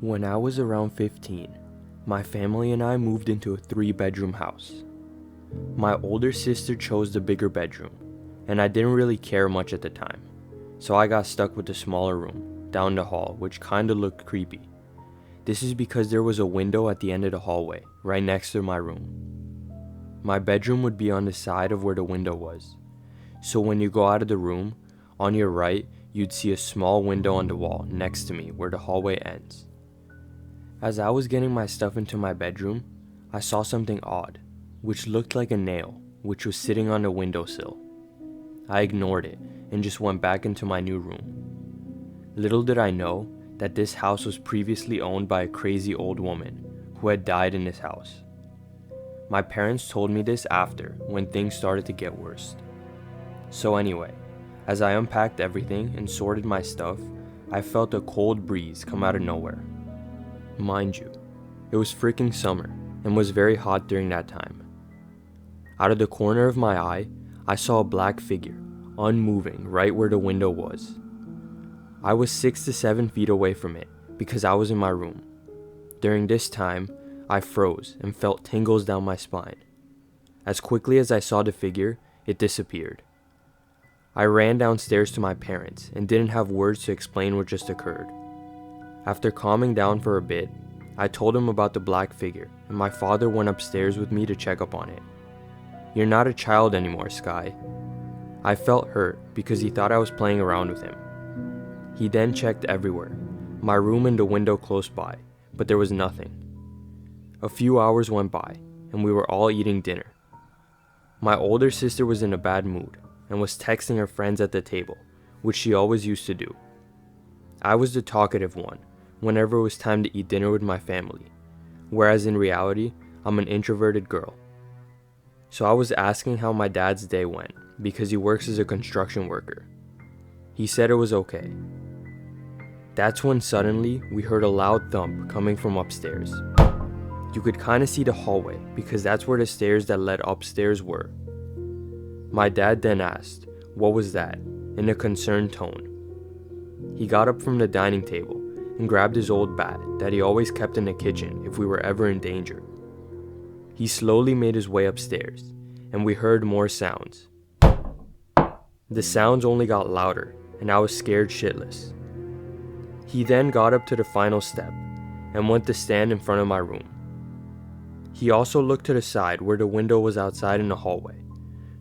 When I was around 15, my family and I moved into a 3-bedroom house. My older sister chose the bigger bedroom, and I didn't really care much at the time, so I got stuck with the smaller room down the hall, which kinda looked creepy. This is because there was a window at the end of the hallway, right next to my room. My bedroom would be on the side of where the window was, so when you go out of the room, on your right, you'd see a small window on the wall next to me where the hallway ends. As I was getting my stuff into my bedroom, I saw something odd, which looked like a nail, which was sitting on the windowsill. I ignored it and just went back into my new room. Little did I know that this house was previously owned by a crazy old woman who had died in this house. My parents told me this after, when things started to get worse. So anyway, as I unpacked everything and sorted my stuff, I felt a cold breeze come out of nowhere. Mind you, it was freaking summer and was very hot during that time. Out of the corner of my eye, I saw a black figure, unmoving right where the window was. I was 6 to 7 feet away from it because I was in my room. During this time, I froze and felt tingles down my spine. As quickly as I saw the figure, it disappeared. I ran downstairs to my parents and didn't have words to explain what just occurred. After calming down for a bit, I told him about the black figure, and my father went upstairs with me to check up on it. "You're not a child anymore, Sky." I felt hurt because he thought I was playing around with him. He then checked everywhere, my room and the window close by, but there was nothing. A few hours went by, and we were all eating dinner. My older sister was in a bad mood and was texting her friends at the table, which she always used to do. I was the talkative one whenever it was time to eat dinner with my family, whereas in reality, I'm an introverted girl. So I was asking how my dad's day went because he works as a construction worker. He said it was okay. That's when suddenly we heard a loud thump coming from upstairs. You could kinda see the hallway because that's where the stairs that led upstairs were. My dad then asked, "What was that?" in a concerned tone. He got up from the dining table and grabbed his old bat that he always kept in the kitchen if we were ever in danger. He slowly made his way upstairs, and we heard more sounds. The sounds only got louder, and I was scared shitless. He then got up to the final step and went to stand in front of my room. He also looked to the side where the window was outside in the hallway.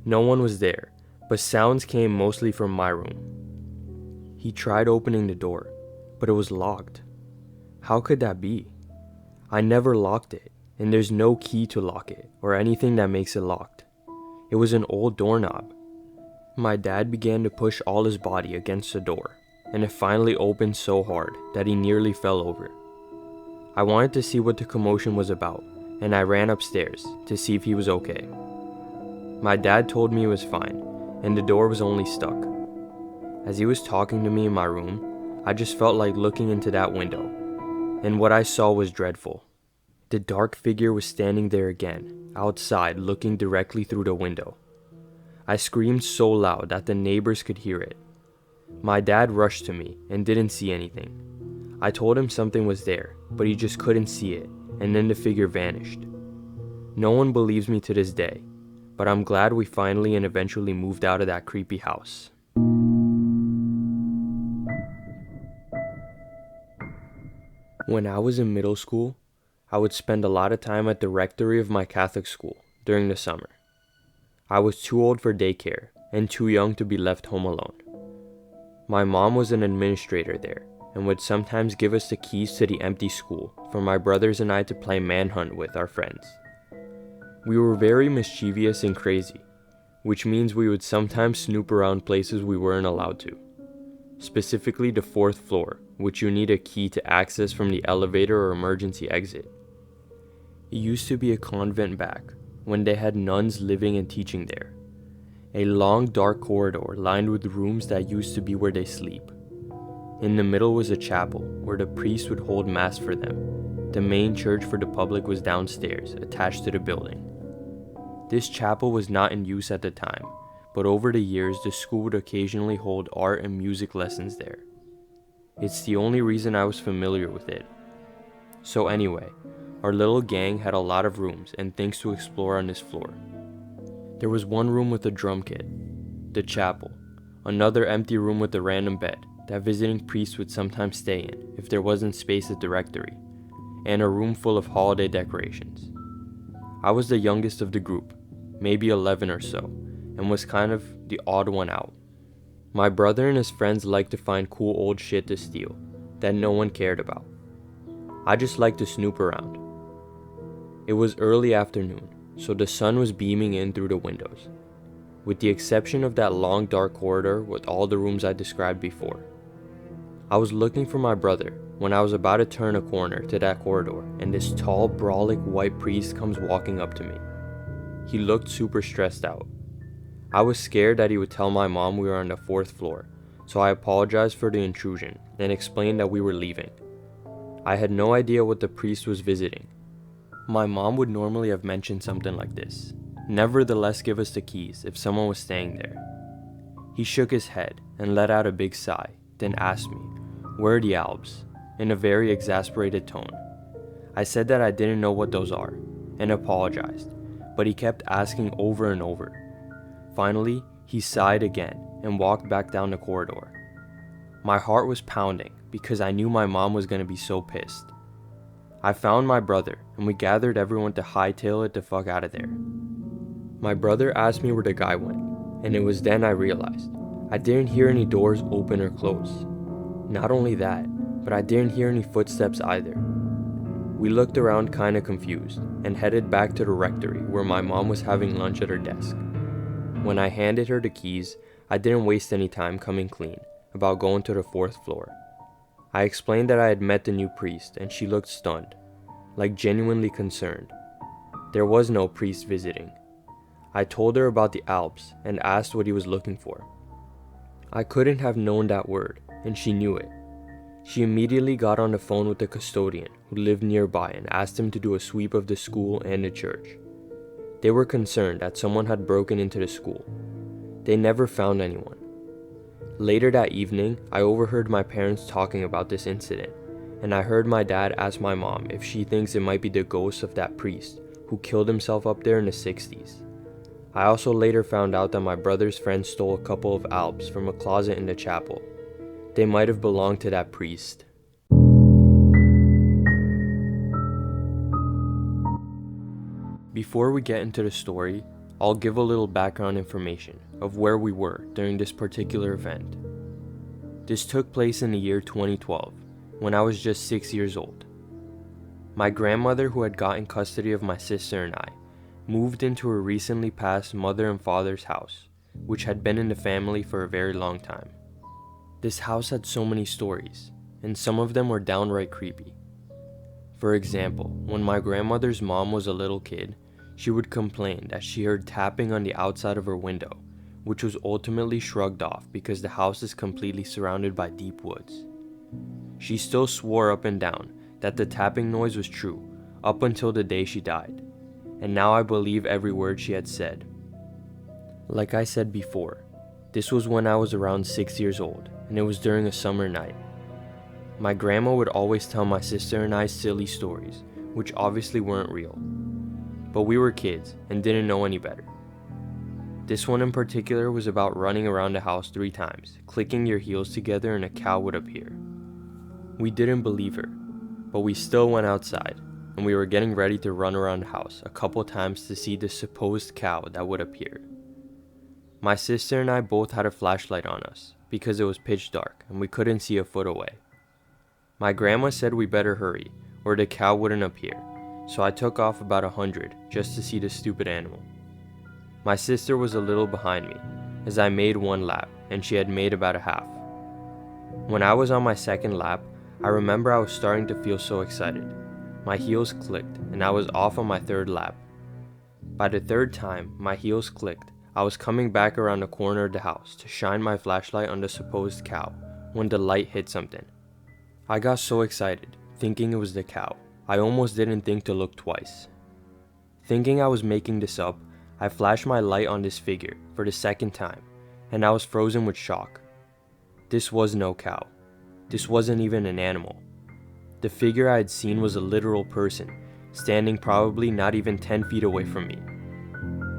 No one was there, but sounds came mostly from my room. He tried opening the door, but it was locked. How could that be? I never locked it, and there's no key to lock it or anything that makes it locked. It was an old doorknob. My dad began to push all his body against the door, and it finally opened so hard that he nearly fell over. I wanted to see what the commotion was about, and I ran upstairs to see if he was okay. My dad told me he was fine, and the door was only stuck. As he was talking to me in my room, I just felt like looking into that window, and what I saw was dreadful. The dark figure was standing there again, outside, looking directly through the window. I screamed so loud that the neighbors could hear it. My dad rushed to me and didn't see anything. I told him something was there, but he just couldn't see it, and then the figure vanished. No one believes me to this day, but I'm glad we finally and eventually moved out of that creepy house. When I was in middle school, I would spend a lot of time at the rectory of my Catholic school during the summer. I was too old for daycare and too young to be left home alone. My mom was an administrator there and would sometimes give us the keys to the empty school for my brothers and I to play manhunt with our friends. We were very mischievous and crazy, which means we would sometimes snoop around places we weren't allowed to. Specifically the 4th floor, which you need a key to access from the elevator or emergency exit. It used to be a convent back, when they had nuns living and teaching there. A long dark corridor lined with rooms that used to be where they sleep. In the middle was a chapel, where the priest would hold mass for them. The main church for the public was downstairs, attached to the building. This chapel was not in use at the time, but over the years the school would occasionally hold art and music lessons there. It's the only reason I was familiar with it. So anyway, our little gang had a lot of rooms and things to explore on this floor. There was one room with a drum kit, the chapel, another empty room with a random bed that visiting priests would sometimes stay in if there wasn't space at the rectory, and a room full of holiday decorations. I was the youngest of the group, maybe 11 or so, and was kind of the odd one out. My brother and his friends liked to find cool old shit to steal that no one cared about. I just liked to snoop around. It was early afternoon, so the sun was beaming in through the windows, with the exception of that long dark corridor with all the rooms I described before. I was looking for my brother when I was about to turn a corner to that corridor, and this tall, brolic white priest comes walking up to me. He looked super stressed out. I was scared that he would tell my mom we were on the 4th floor, so I apologized for the intrusion and explained that we were leaving. I had no idea what the priest was visiting. My mom would normally have mentioned something like this, nevertheless give us the keys if someone was staying there. He shook his head and let out a big sigh, then asked me, "Where are the albs?" in a very exasperated tone. I said that I didn't know what those are, and apologized, but he kept asking over and over. Finally, he sighed again and walked back down the corridor. My heart was pounding because I knew my mom was going to be so pissed. I found my brother and we gathered everyone to hightail it the fuck out of there. My brother asked me where the guy went, and it was then I realized I didn't hear any doors open or close. Not only that, but I didn't hear any footsteps either. We looked around kinda confused and headed back to the rectory where my mom was having lunch at her desk. When I handed her the keys, I didn't waste any time coming clean about going to the 4th floor. I explained that I had met the new priest and she looked stunned, like genuinely concerned. There was no priest visiting. I told her about the Alps and asked what he was looking for. I couldn't have known that word, and she knew it. She immediately got on the phone with the custodian who lived nearby and asked him to do a sweep of the school and the church. They were concerned that someone had broken into the school. They never found anyone. Later that evening, I overheard my parents talking about this incident, and I heard my dad ask my mom if she thinks it might be the ghost of that priest who killed himself up there in the 60s. I also later found out that my brother's friend stole a couple of albs from a closet in the chapel. They might have belonged to that priest. Before we get into the story, I'll give a little background information of where we were during this particular event. This took place in the year 2012, when I was just 6 years old. My grandmother, who had gotten custody of my sister and I, moved into her recently passed mother and father's house, which had been in the family for a very long time. This house had so many stories, and some of them were downright creepy. For example, when my grandmother's mom was a little kid, she would complain that she heard tapping on the outside of her window, which was ultimately shrugged off because the house is completely surrounded by deep woods. She still swore up and down that the tapping noise was true up until the day she died, and now I believe every word she had said. Like I said before, this was when I was around 6 years old, and it was during a summer night. My grandma would always tell my sister and I silly stories, which obviously weren't real. But we were kids and didn't know any better. This one in particular was about running around the house 3 times, clicking your heels together and a cow would appear. We didn't believe her, but we still went outside, and we were getting ready to run around the house a couple times to see the supposed cow that would appear. My sister and I both had a flashlight on us because it was pitch dark and we couldn't see a foot away. My grandma said we better hurry or the cow wouldn't appear, so I took off about 100 just to see the stupid animal. My sister was a little behind me as I made 1 lap and she had made about a half. When I was on my 2nd lap, I remember I was starting to feel so excited. My heels clicked and I was off on my 3rd lap. By the 3rd time my heels clicked, I was coming back around the corner of the house to shine my flashlight on the supposed cow when the light hit something. I got so excited, thinking it was the cow, I almost didn't think to look twice. Thinking I was making this up, I flashed my light on this figure for the 2nd time, and I was frozen with shock. This was no cow. This wasn't even an animal. the figure I had seen was a literal person, standing probably not even 10 feet away from me.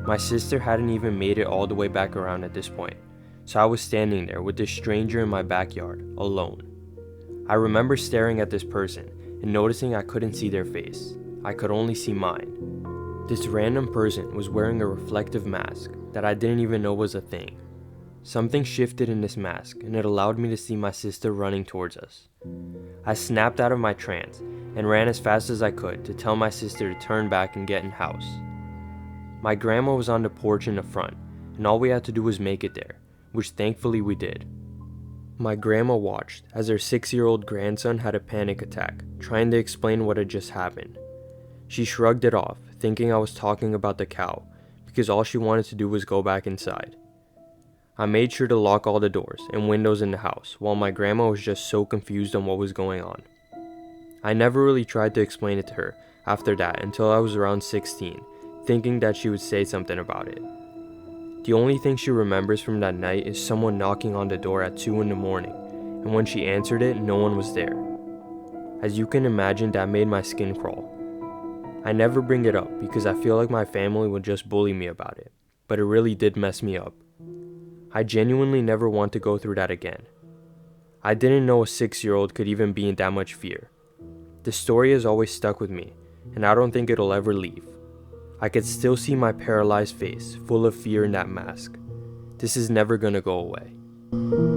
My sister hadn't even made it all the way back around at this point, so I was standing there with this stranger in my backyard, alone. I remember staring at this person and noticing I couldn't see their face. I could only see mine. This random person was wearing a reflective mask that I didn't even know was a thing. Something shifted in this mask and it allowed me to see my sister running towards us. I snapped out of my trance and ran as fast as I could to tell my sister to turn back and get in house. My grandma was on the porch in the front, and all we had to do was make it there, which thankfully we did. My grandma watched as her 6-year-old grandson had a panic attack, trying to explain what had just happened. She shrugged it off, thinking I was talking about the cow, because all she wanted to do was go back inside. I made sure to lock all the doors and windows in the house, while my grandma was just so confused on what was going on. I never really tried to explain it to her after that until I was around 16, thinking that she would say something about it. The only thing she remembers from that night is someone knocking on the door at 2 in the morning, and when she answered it, no one was there. As you can imagine, that made my skin crawl. I never bring it up because I feel like my family would just bully me about it, but it really did mess me up. I genuinely never want to go through that again. I didn't know a 6-year-old could even be in that much fear. The story has always stuck with me, and I don't think it'll ever leave. I could still see my paralyzed face, full of fear in that mask. This is never gonna go away.